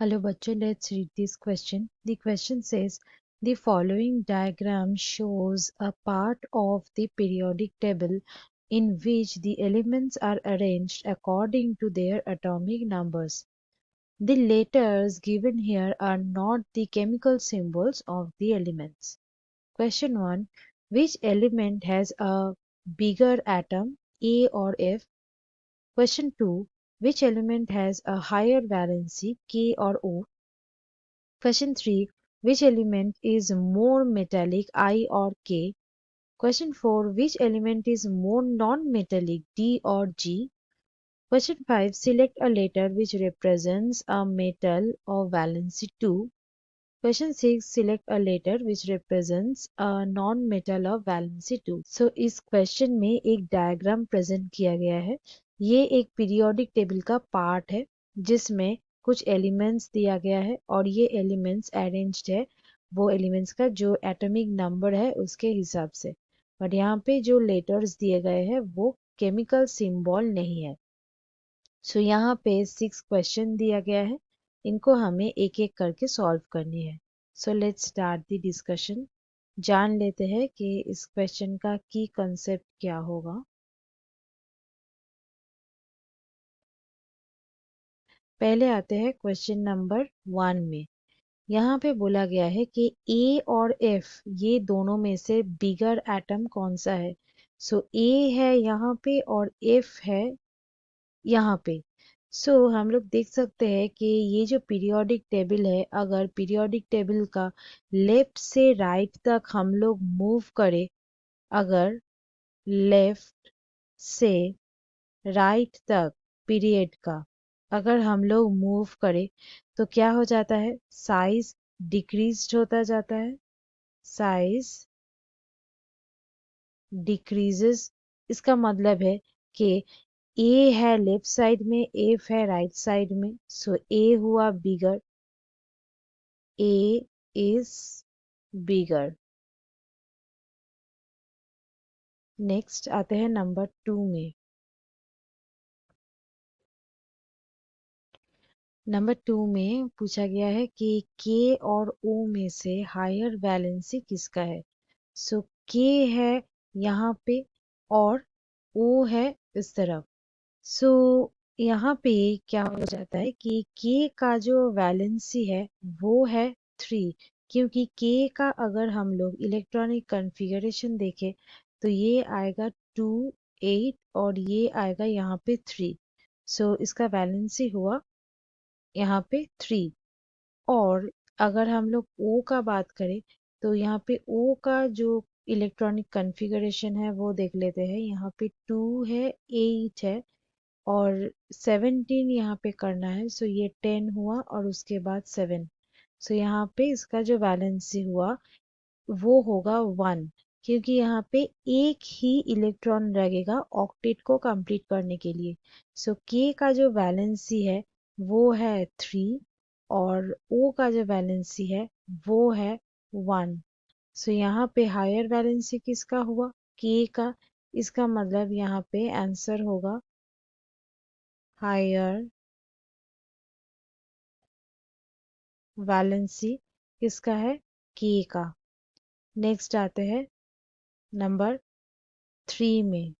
Hello बच्चों, let's read this question. The question says the following diagram shows a part of the periodic table in which the elements are arranged according to their atomic numbers. The letters given here are not the chemical symbols of the elements. Question 1. Which element has a bigger atom, A or F? Question 2. Which element has a higher valency, K or O? Question 3. Which element is more metallic, I or K? Question 4. Which element is more non-metallic, D or G? Question 5. Select a letter which represents a metal or valency 2. Question 6. Select a letter which represents a non-metal or valency 2. So इस question में एक diagram present किया गया है। ये एक periodic table का part है जिसमें कुछ एलिमेंट्स दिया गया है और ये एलिमेंट्स अरेंज्ड है वो एलिमेंट्स का जो एटॉमिक नंबर है उसके हिसाब से। बट यहाँ पे जो लेटर्स दिए गए हैं वो केमिकल सिंबल नहीं है। सो यहाँ पे 6 क्वेश्चन दिया गया है, इनको हमें एक एक करके सॉल्व करनी है। So let's start the discussion. जान लेते हैं कि इस क्वेश्चन का की कंसेप्ट क्या होगा। पहले आते हैं क्वेश्चन नंबर 1 में। यहाँ पे बोला गया है कि ए और एफ ये दोनों में से बिगर एटम कौन सा है। सो ए है यहाँ पे और एफ है यहाँ पे। हम लोग देख सकते हैं कि ये जो पीरियोडिक टेबल है, अगर पीरियोडिक टेबल का लेफ्ट से राइट तक हम लोग मूव करें, अगर लेफ्ट से राइट तक पीरियड का अगर हम लोग मूव करें तो क्या हो जाता है, साइज डिक्रीज होता जाता है, साइज डिक्रीजेस। इसका मतलब है कि ए है लेफ्ट साइड में, एफ है राइट साइड में, सो ए हुआ बिगर, ए इज बिगर। नेक्स्ट आते हैं नंबर 2 में। नंबर 2 में पूछा गया है कि के और ओ में से हायर वैलेंसी किसका है। सो के है यहाँ पे और ओ है इस तरफ। सो यहाँ पे क्या हो जाता है कि के का जो वैलेंसी है वो है 3, क्योंकि के का अगर हम लोग इलेक्ट्रॉनिक कॉन्फ़िगरेशन देखें तो ये आएगा 2, 8 और ये आएगा यहाँ पे 3। इसका वैलेंसी हुआ यहाँ पे 3। और अगर हम लोग ओ का बात करें तो यहाँ पे ओ का जो इलेक्ट्रॉनिक कॉन्फ़िगरेशन है वो देख लेते हैं। यहाँ पे 2 है, 8 है और 17 यहाँ पे करना है। ये 10 हुआ और उसके बाद 7। यहाँ पे इसका जो वैलेंसी हुआ वो होगा 1, क्योंकि यहाँ पे एक ही इलेक्ट्रॉन लगेगा ऑक्टेट को कंप्लीट करने के लिए। के का जो वैलेंसी है वो है 3 और ओ का जो वैलेंसी है वो है 1। यहाँ पे हायर वैलेंसी किसका हुआ, के का। इसका मतलब यहाँ पे आंसर होगा हायर वैलेंसी किसका है, के का। नेक्स्ट आते हैं नंबर 3 में।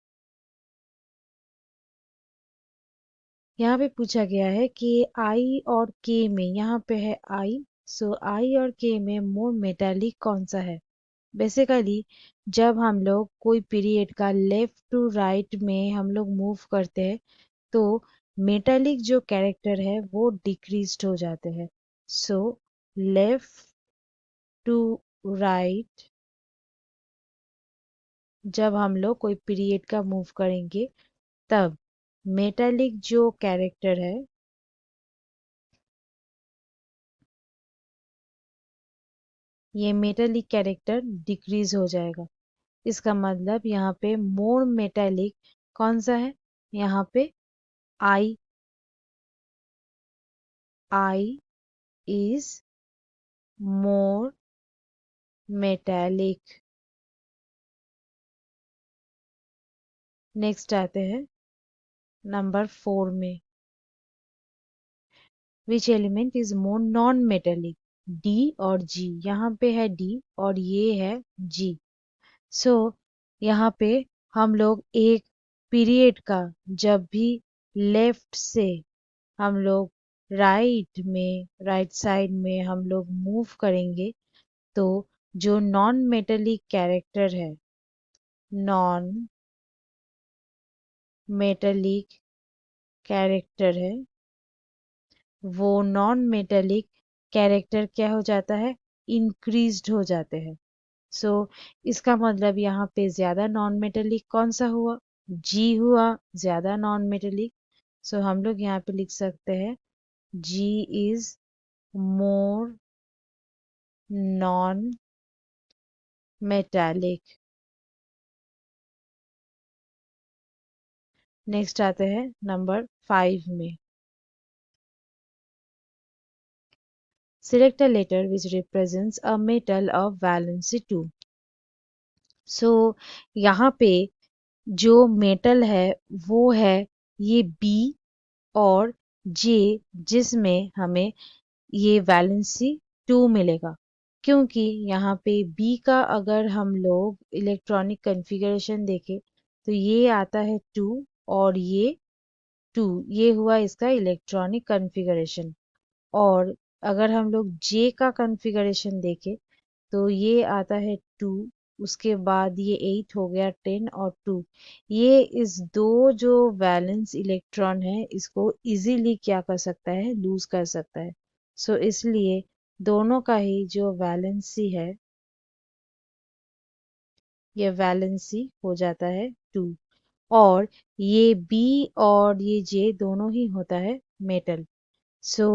यहाँ पे पूछा गया है कि आई और के में, यहाँ पे है आई, आई और के में मोर मेटालिक कौन सा है। बेसिकली जब हम लोग कोई पीरियड का लेफ्ट टू राइट में हम लोग मूव करते हैं तो मेटालिक जो कैरेक्टर है वो डिक्रीज हो जाते हैं। लेफ्ट टू राइट जब हम लोग कोई पीरियड का मूव करेंगे तब मेटालिक जो कैरेक्टर है ये मेटालिक कैरेक्टर डिक्रीज हो जाएगा। इसका मतलब यहाँ पे मोर मेटालिक कौन सा है, यहाँ पे आई, I is more metallic. Next आते हैं नंबर 4 में। Which element is more non metallic, D और जी। यहाँ पे है डी और ये है जी। सो यहाँ पे हम लोग एक पीरियड का जब भी लेफ्ट से हम लोग राइट साइड में हम लोग मूव करेंगे तो जो नॉन मेटेलिक कैरेक्टर है, नॉन मेटेलिक कैरेक्टर है, वो नॉन मेटेलिक कैरेक्टर क्या हो जाता है, इंक्रीज्ड हो जाते हैं। सो इसका मतलब यहाँ पे ज्यादा नॉन मेटेलिक कौन सा हुआ, जी हुआ ज्यादा नॉन मेटेलिक। सो हम लोग यहाँ पे लिख सकते हैं जी is more non metallic. Next आते हैं नंबर 5 में। Select a letter which represents a metal of valency 2. सो यहाँ पे जो मेटल है वो है ये बी और जे, जिसमें हमें ये वैलेंसी 2 मिलेगा। क्योंकि यहाँ पे बी का अगर हम लोग इलेक्ट्रॉनिक कन्फिगरेशन देखें तो ये आता है 2 और ये 2, ये हुआ इसका इलेक्ट्रॉनिक कन्फिगरेशन। और अगर हम लोग जे का कॉन्फ़िगरेशन देखें तो ये आता है 2, उसके बाद ये 8 हो गया, 10 और 2। ये इस दो जो वैलेंस इलेक्ट्रॉन है इसको इजीली क्या कर सकता है, लूज कर सकता है। सो इसलिए दोनों का ही जो वैलेंसी है ये वैलेंसी हो जाता है 2। और ये बी और ये जे दोनों ही होता है मेटल। सो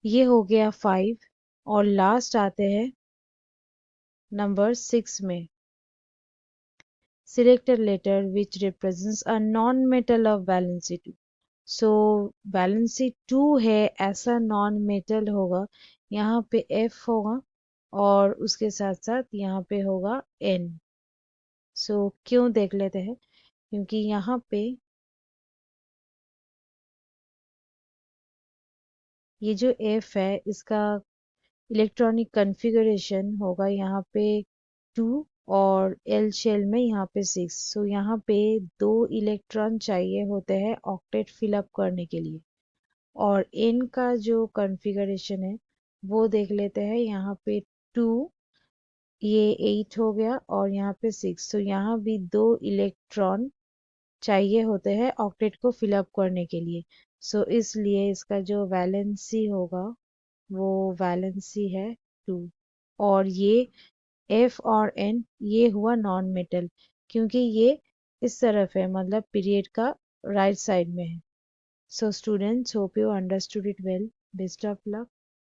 ये हो गया 5 और लास्ट आते हैं नंबर 6 में। Select a letter which represents a non-metal of valency 2. So valency 2 है ऐसा नॉन मेटल होगा, यहाँ पे F होगा और उसके साथ साथ यहाँ पे होगा N। सो क्यों देख लेते हैं, क्योंकि यहाँ पे ये जो F है इसका इलेक्ट्रॉनिक कॉन्फ़िगरेशन होगा यहाँ पे 2 और एल शेल में यहाँ पे 6। सो यहाँ पे 2 इलेक्ट्रॉन चाहिए होते हैं ऑक्टेट फिलअप करने के लिए। और एन का जो कॉन्फ़िगरेशन है वो देख लेते हैं, यहाँ पे 2, ये 8 हो गया और यहाँ पे 6। तो यहाँ भी 2 इलेक्ट्रॉन चाहिए होते हैं ऑक्टेट को फिलअप करने के लिए। सो इसलिए इसका जो वैलेंसी होगा वो वैलेंसी है 2। और ये एफ और एन ये हुआ नॉन मेटल, क्योंकि ये इस तरफ है, मतलब पीरियड का राइट साइड में है। So students, hope you understood it well. Best of luck.